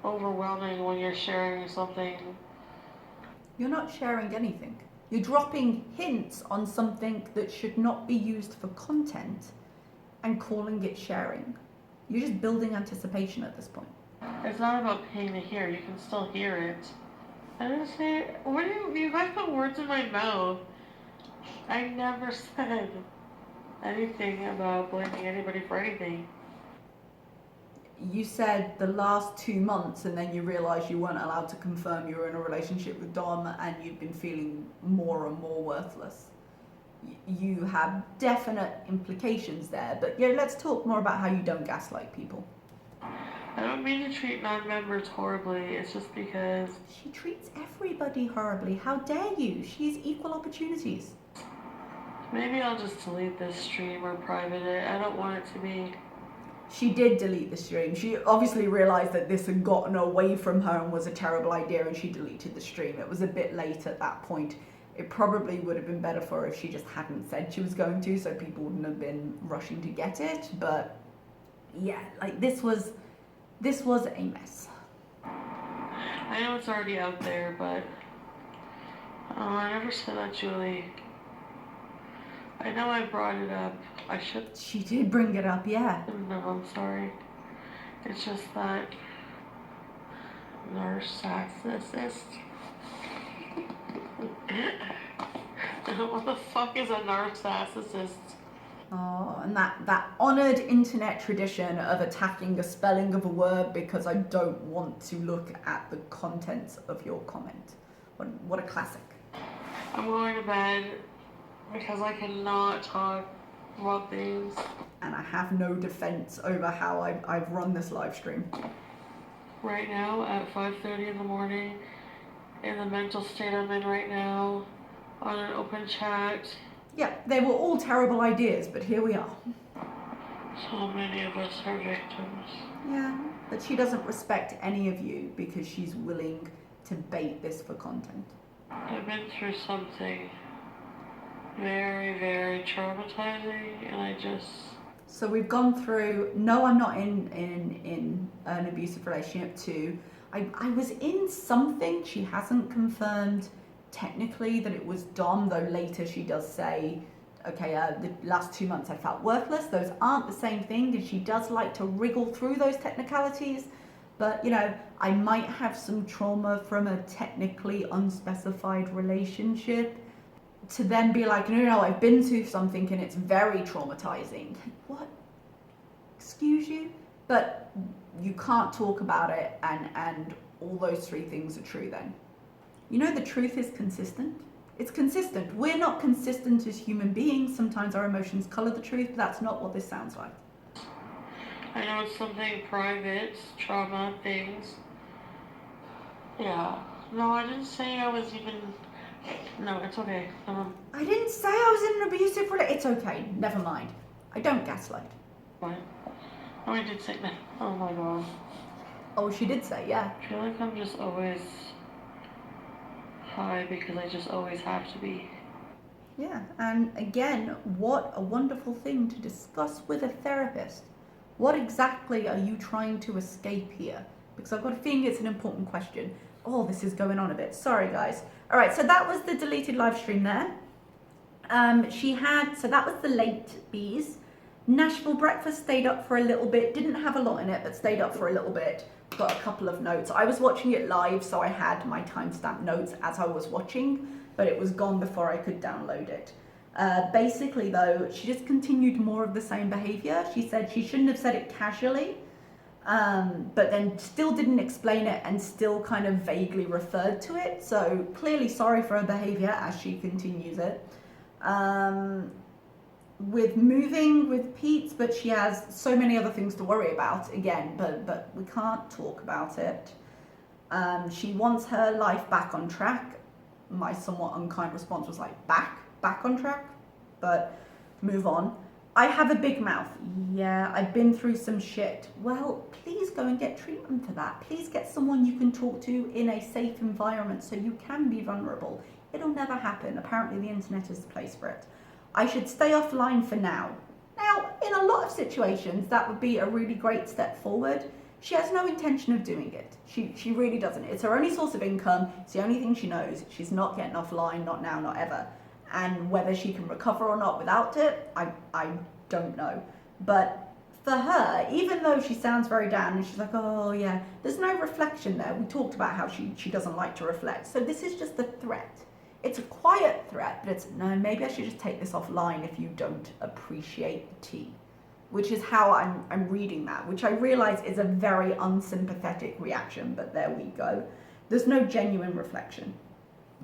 overwhelming when you're sharing something. You're not sharing anything. You're dropping hints on something that should not be used for content and calling it sharing. You're just building anticipation at this point. It's not about paying to hear. You can still hear it. I didn't say. What do you guys put words in my mouth? I never said anything about blaming anybody for anything. You said the last 2 months and then you realised you weren't allowed to confirm you were in a relationship with Dom and you've been feeling more and more worthless. You have definite implications there, but yeah, let's talk more about how you don't gaslight people. I don't mean to treat non-members horribly. It's just because She treats everybody horribly. How dare you? She has equal opportunities. maybe I'll just delete this stream or private it. I don't want it to be. She did delete the stream. She obviously realised that this had gotten away from her and was a terrible idea, and she deleted the stream. It was a bit late at that point. It probably would have been better for her if she just hadn't said she was going to, so people wouldn't have been rushing to get it. But yeah, like this was a mess. I know it's already out there, but I never said that, Julie. I know I brought it up. I should. She did bring it up, yeah. No, I'm sorry. It's just that narcissist. What the fuck is a narcissist? Oh, and that honoured internet tradition of attacking a spelling of a word because I don't want to look at the contents of your comment. What a classic. I'm going to bed because I cannot talk about things. And I have no defence over how I've run this live stream. Right now at 5:30 in the morning, in the mental state I'm in right now, on an open chat. Yeah, they were all terrible ideas, but here we are. So many of us are victims. Yeah, but she doesn't respect any of you because she's willing to bait this for content. I've been through something very, very traumatizing, and I just... So we've gone through, no, I'm not in an abusive relationship, too. I was in something. She hasn't confirmed technically that it was Dom, though later she does say, okay, the last 2 months I felt worthless. Those aren't the same thing, and she does like to wriggle through those technicalities. But, you know, I might have some trauma from a technically unspecified relationship to then be like, no, I've been through something and it's very traumatizing. What? Excuse you? But you can't talk about it, and all those three things are true then. You know, the truth is consistent. It's consistent. We're not consistent as human beings. Sometimes our emotions color the truth, but that's not what this sounds like. I know it's something private, trauma, things. Yeah. No, I didn't say I was even... No, it's okay. I didn't say I was in an abusive relationship. It's okay. Never mind. I don't gaslight. What? Oh, I did say that. Oh my god. Oh, she did say, yeah. I feel like I'm just always high because I just always have to be. Yeah, and again, what a wonderful thing to discuss with a therapist. What exactly are you trying to escape here? Because I've got a feeling it's an important question. Oh, this is going on a bit. Sorry, guys. All right, so that was the deleted live stream there. So that was the late Beeze. Nashville breakfast, stayed up for a little bit. Didn't have a lot in it, but stayed up for a little bit. Got a couple of notes. I was watching it live, so I had my timestamp notes as I was watching, but it was gone before I could download it. Basically, though, she just continued more of the same behavior. She said she shouldn't have said it casually, but then still didn't explain it and still kind of vaguely referred to it. So clearly sorry for her behavior as she continues it. With moving with Pete, but she has so many other things to worry about again, but we can't talk about it. She wants her life back on track. My somewhat unkind response was like, back on track, but move on. I have a big mouth. Yeah, I've been through some shit. Well, please go and get treatment for that. Please get someone you can talk to in a safe environment so you can be vulnerable. It'll never happen. Apparently the internet is the place for it. I should stay offline for now. Now, in a lot of situations, that would be a really great step forward. She has no intention of doing it. She really doesn't. It's her only source of income. It's the only thing she knows. She's not getting offline, not now, not ever. And whether she can recover or not without it, I don't know. But for her, even though she sounds very down and she's like, oh yeah, there's no reflection there. We talked about how she doesn't like to reflect. So this is just a threat. It's a quiet threat, but it's, no, maybe I should just take this offline if you don't appreciate the tea. Which is how I'm reading that, which I realize is a very unsympathetic reaction, but there we go. There's no genuine reflection.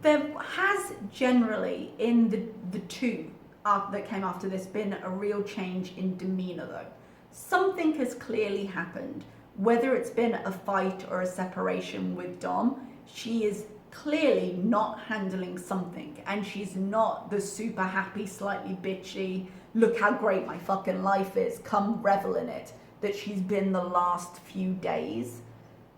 There has generally, in the two that came after this, been a real change in demeanor though. Something has clearly happened, whether it's been a fight or a separation with Dom. She is clearly not handling something, and she's not the super happy, slightly bitchy, look how great my fucking life is, come revel in it, that she's been the last few days.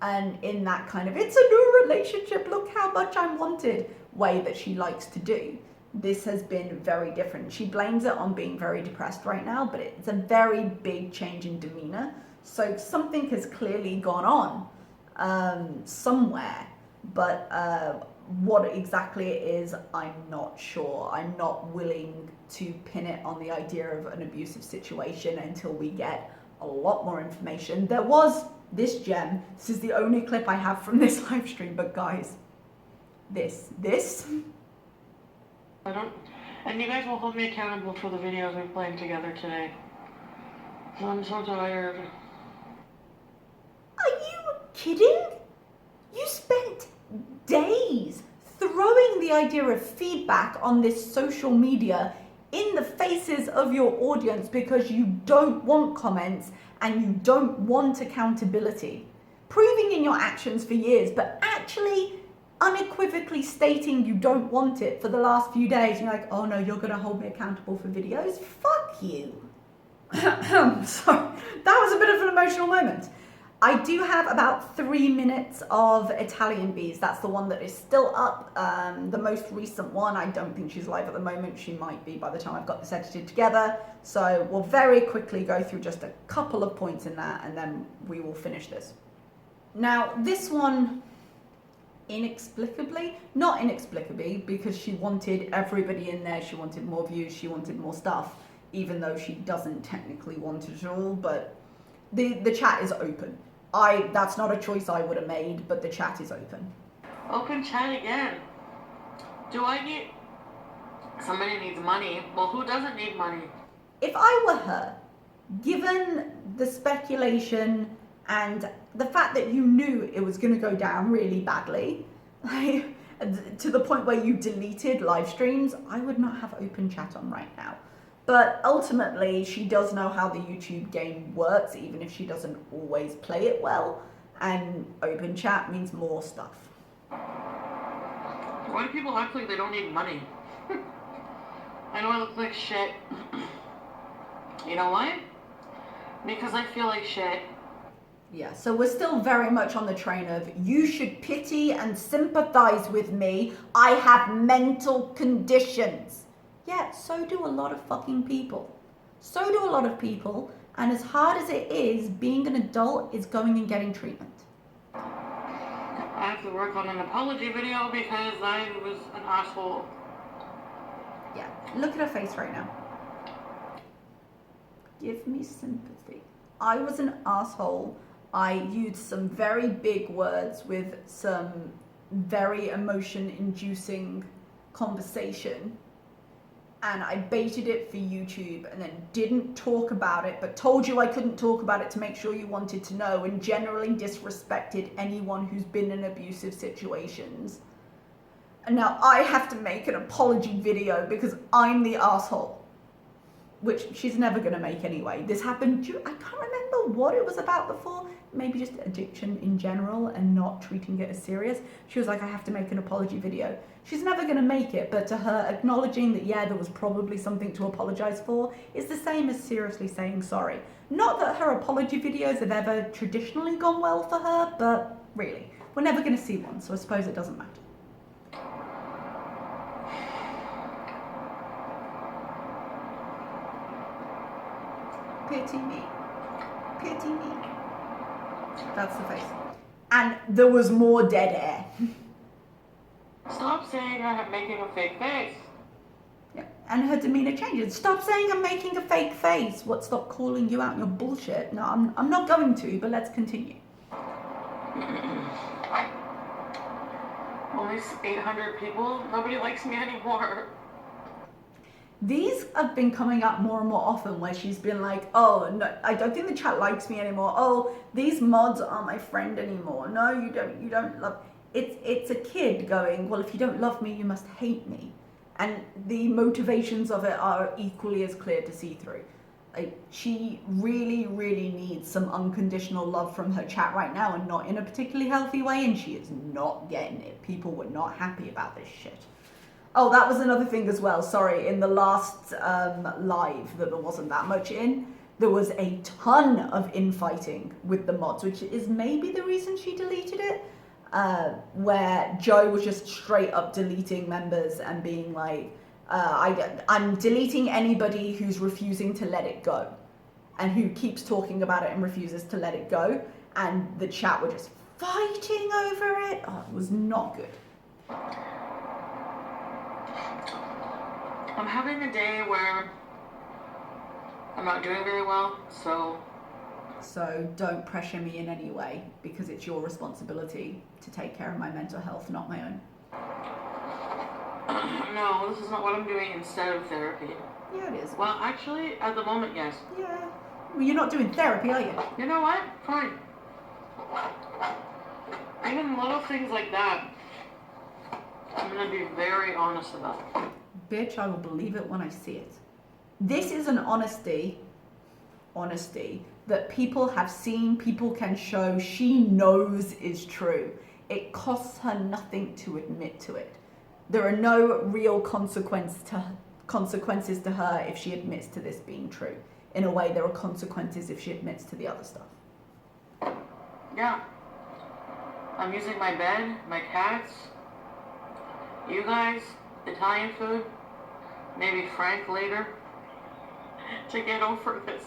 And in that kind of, it's a new relationship, look how much I'm wanted way that she likes to do. This has been very different. She blames it on being very depressed right now, but it's a very big change in demeanor. So something has clearly gone on somewhere, but what exactly it is, I'm not sure. I'm not willing to pin it on the idea of an abusive situation until we get a lot more information. There was this gem. This is the only clip I have from this live stream, but guys, this. And you guys will hold me accountable for the videos we're playing together today. So I'm so tired. Are you kidding? You spent days throwing the idea of feedback on this social media in the faces of your audience because you don't want comments and you don't want accountability. Proving in your actions for years, but actually unequivocally stating you don't want it for the last few days. You're like, oh no, you're gonna hold me accountable for videos? Fuck you. Sorry, that was a bit of an emotional moment. I do have about 3 minutes of Italian Beeze. That's the one that is still up. The most recent one, I don't think she's live at the moment. She might be by the time I've got this edited together. So we'll very quickly go through just a couple of points in that and then we will finish this. Now, this one, not inexplicably, because she wanted everybody in there. She wanted more views. She wanted more stuff, even though she doesn't technically want it at all. But the chat is open. That's not a choice I would have made, but the chat is open. Open chat again. Somebody needs money. Well, who doesn't need money? If I were her, given the speculation and the fact that you knew it was going to go down really badly, like, to the point where you deleted live streams, I would not have open chat on right now. But ultimately, she does know how the YouTube game works, even if she doesn't always play it well. And open chat means more stuff. Why do people act like they don't need money? I know I look like shit. You know why? Because I feel like shit. Yeah, so we're still very much on the train of, you should pity and sympathize with me. I have mental conditions. Yeah, so do a lot of fucking people. So do a lot of people. And as hard as it is, being an adult is going and getting treatment. I have to work on an apology video because I was an asshole. Yeah, look at her face right now. Give me sympathy. I was an asshole. I used some very big words with some very emotion-inducing conversation. And I baited it for YouTube and then didn't talk about it, but told you I couldn't talk about it to make sure you wanted to know, and generally disrespected anyone who's been in abusive situations. And now I have to make an apology video because I'm the asshole, which she's never going to make anyway. This happened, I can't remember what it was about before. Maybe just addiction in general and not treating it as serious. She was like, I have to make an apology video. She's never going to make it, but to her, acknowledging that, yeah, there was probably something to apologize for is the same as seriously saying sorry. Not that her apology videos have ever traditionally gone well for her, but really, we're never going to see one, so I suppose it doesn't matter. Pity me. Pity me. That's the face. And there was more dead air. Stop saying I'm making a fake face. Yeah. And her demeanor changes. Stop saying I'm making a fake face. What? Stop calling you out on your bullshit. No, I'm not going to, but let's continue. Only 800 people? Nobody likes me anymore. These have been coming up more and more often where she's been like, oh, no, I don't think the chat likes me anymore. Oh, these mods aren't my friend anymore. No, you don't love. It's a kid going, well, if you don't love me, you must hate me. And the motivations of it are equally as clear to see through. Like, she really, really needs some unconditional love from her chat right now, and not in a particularly healthy way, and she is not getting it. People were not happy about this shit. Oh, that was another thing as well. Sorry, in the last live that there wasn't that much in, there was a ton of infighting with the mods, which is maybe the reason she deleted it, where Joe was just straight up deleting members and being like, I'm deleting anybody who's refusing to let it go and who keeps talking about it and refuses to let it go. And the chat were just fighting over it. Oh, it was not good. I'm having a day where I'm not doing very well, so don't pressure me in any way, because it's your responsibility to take care of my mental health, not my own. No, this is not what I'm doing instead of therapy. Yeah, it is. Well, actually, at the moment, yes. Yeah. Well, you're not doing therapy, are you? You know what? Fine. Even little things like that, I'm gonna be very honest about. Bitch, I will believe it when I see it. This is an honesty that people have seen, people can show, she knows is true. It costs her nothing to admit to it. There are no real consequences to her if she admits to this being true. In a way, there are consequences if she admits to the other stuff. Yeah. I'm using my bed, my cats, you guys, Italian food, maybe Frank later, to get over this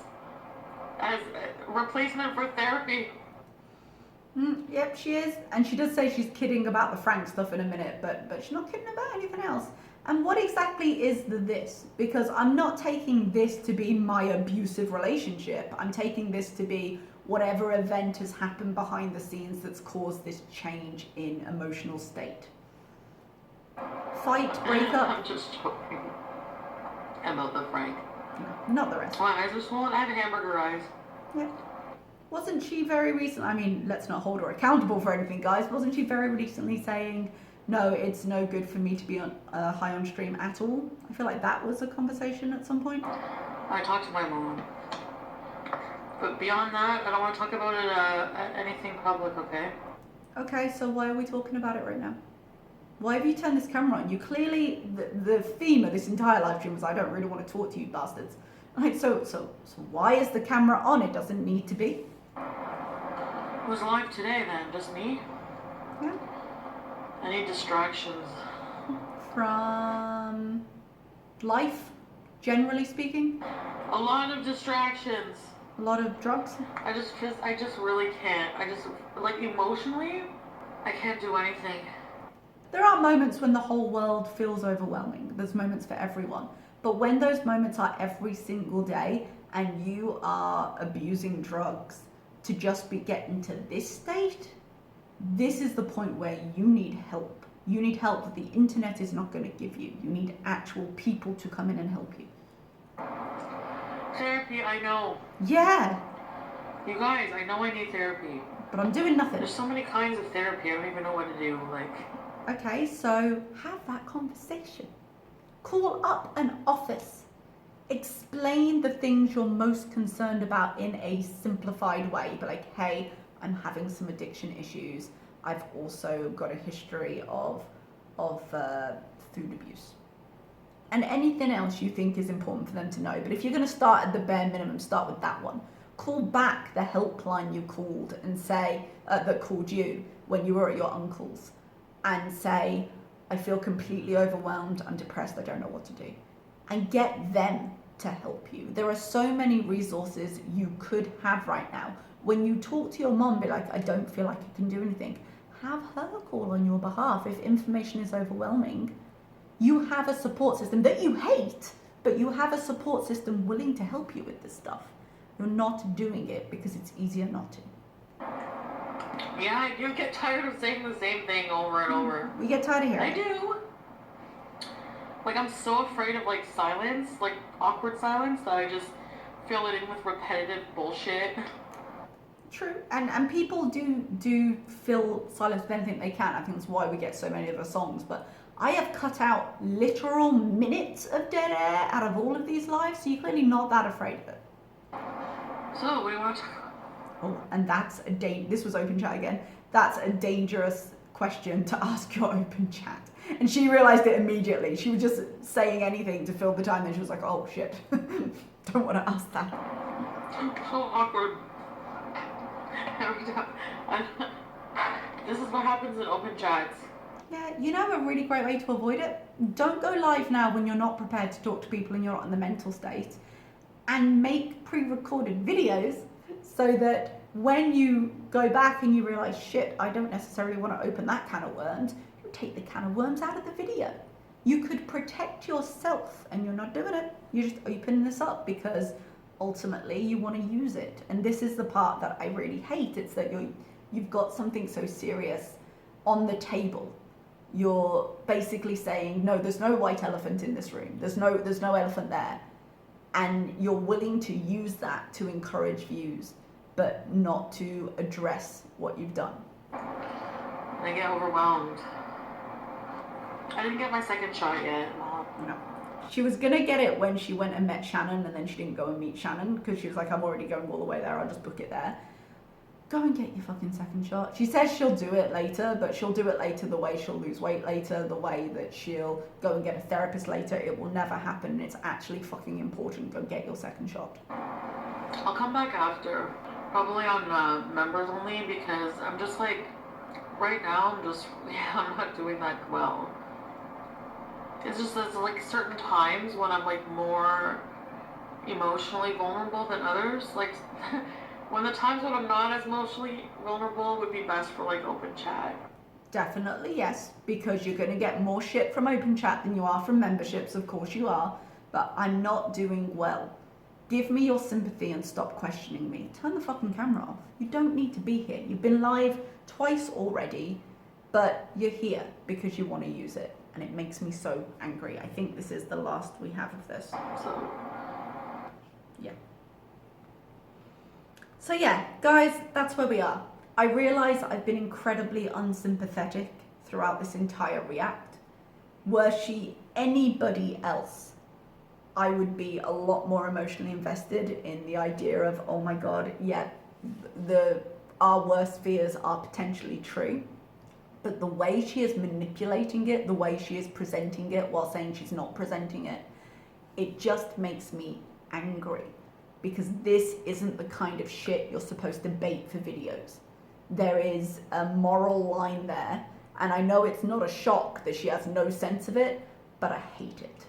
as a replacement for therapy. Yep, she is. And she does say she's kidding about the Frank stuff in a minute, but she's not kidding about anything else. And what exactly is this? Because I'm not taking this to be my abusive relationship. I'm taking this to be whatever event has happened behind the scenes that's caused this change in emotional state. Fight, break up. I'm just joking about the Frank. Not the rest. My eyes are swollen. I have hamburger eyes. Yeah. Wasn't she very recent? I mean, let's not hold her accountable for anything, guys. Wasn't she very recently saying, no, it's no good for me to be on high on stream at all? I feel like that was a conversation at some point. I talked to my mom. But beyond that, I don't want to talk about it anything public, okay? Okay, so why are we talking about it right now? Why have you turned this camera on? You clearly, the theme of this entire live stream was, I don't really want to talk to you bastards. Like, so why is the camera on? It doesn't need to be. Who's live today then? Just me? Yeah. Any distractions? From life, generally speaking. A lot of distractions. A lot of drugs. I just really can't. Like, emotionally, I can't do anything. There are moments when the whole world feels overwhelming. There's moments for everyone. But when those moments are every single day and you are abusing drugs to just be getting to this state, this is the point where you need help. You need help that the internet is not going to give you. You need actual people to come in and help you. Therapy, I know. Yeah. You guys, I know I need therapy. But I'm doing nothing. There's so many kinds of therapy, I don't even know what to do. Like, okay, so have that conversation. Call up an office. Explain the things you're most concerned about in a simplified way. But like, hey, I'm having some addiction issues. I've also got a history of food abuse. And anything else you think is important for them to know. But if you're going to start at the bare minimum, start with that one. Call back the helpline you called and say, that called you when you were at your uncle's, and say, I feel completely overwhelmed, I'm depressed, I don't know what to do. And get them to help you. There are so many resources you could have right now. When you talk to your mom, be like, I don't feel like I can do anything. Have her call on your behalf if information is overwhelming. You have a support system that you hate, but you have a support system willing to help you with this stuff. You're not doing it because it's easier not to. Yeah, I do get tired of saying the same thing over and over. We get tired of hearing I do. Like, I'm so afraid of, like, silence, like, awkward silence, that I just fill it in with repetitive bullshit. True, and people do fill silence with anything they can. I think that's why we get so many of the songs. But I have cut out literal minutes of dead air out of all of these lives, so you're clearly not that afraid of it. So, what do you want to talk about? Oh, and that's this was open chat again. That's a dangerous question to ask your open chat. And she realized it immediately. She was just saying anything to fill the time, and she was like, oh shit, don't want to ask that. So awkward. This is what happens in open chats. Yeah, you know a really great way to avoid it? Don't go live now when you're not prepared to talk to people and you're not in the mental state. And make pre-recorded videos so that when you go back and you realize, shit, I don't necessarily want to open that can of worms, you take the can of worms out of the video. You could protect yourself, and you're not doing it. You're just opening this up because ultimately you want to use it. And this is the part that I really hate. It's that you've got something so serious on the table. You're basically saying, no, there's no white elephant in this room. There's no elephant there. And you're willing to use that to encourage views, but not to address what you've done. I get overwhelmed. I didn't get my second shot yet. No. She was gonna get it when she went and met Shannon, and then she didn't go and meet Shannon because she was like, I'm already going all the way there, I'll just book it there. Go and get your fucking second shot. She says she'll do it later, but she'll do it later the way she'll lose weight later, the way that she'll go and get a therapist later. It will never happen. It's actually fucking important. Go get your second shot. I'll come back after. Probably on members only, because I'm just like, right now I'm not doing that well. It's just there's like certain times when I'm like more emotionally vulnerable than others. Like when the times when I'm not as emotionally vulnerable would be best for like open chat. Definitely yes, because you're going to get more shit from open chat than you are from memberships, of course you are, but I'm not doing well. Give me your sympathy and stop questioning me. Turn the fucking camera off. You don't need to be here. You've been live twice already, but you're here because you want to use it, and it makes me so angry. I think this is the last we have of this. So yeah, guys, that's where we are. I realize I've been incredibly unsympathetic throughout this entire react. Were she anybody else, I would be a lot more emotionally invested in the idea of, oh my God, yeah, our worst fears are potentially true. But the way she is manipulating it, the way she is presenting it while saying she's not presenting it, it just makes me angry. Because this isn't the kind of shit you're supposed to bait for videos. There is a moral line there, and I know it's not a shock that she has no sense of it, but I hate it.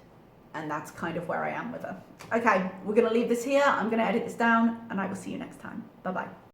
And that's kind of where I am with her. Okay, we're gonna leave this here. I'm gonna edit this down, and I will see you next time. Bye-bye.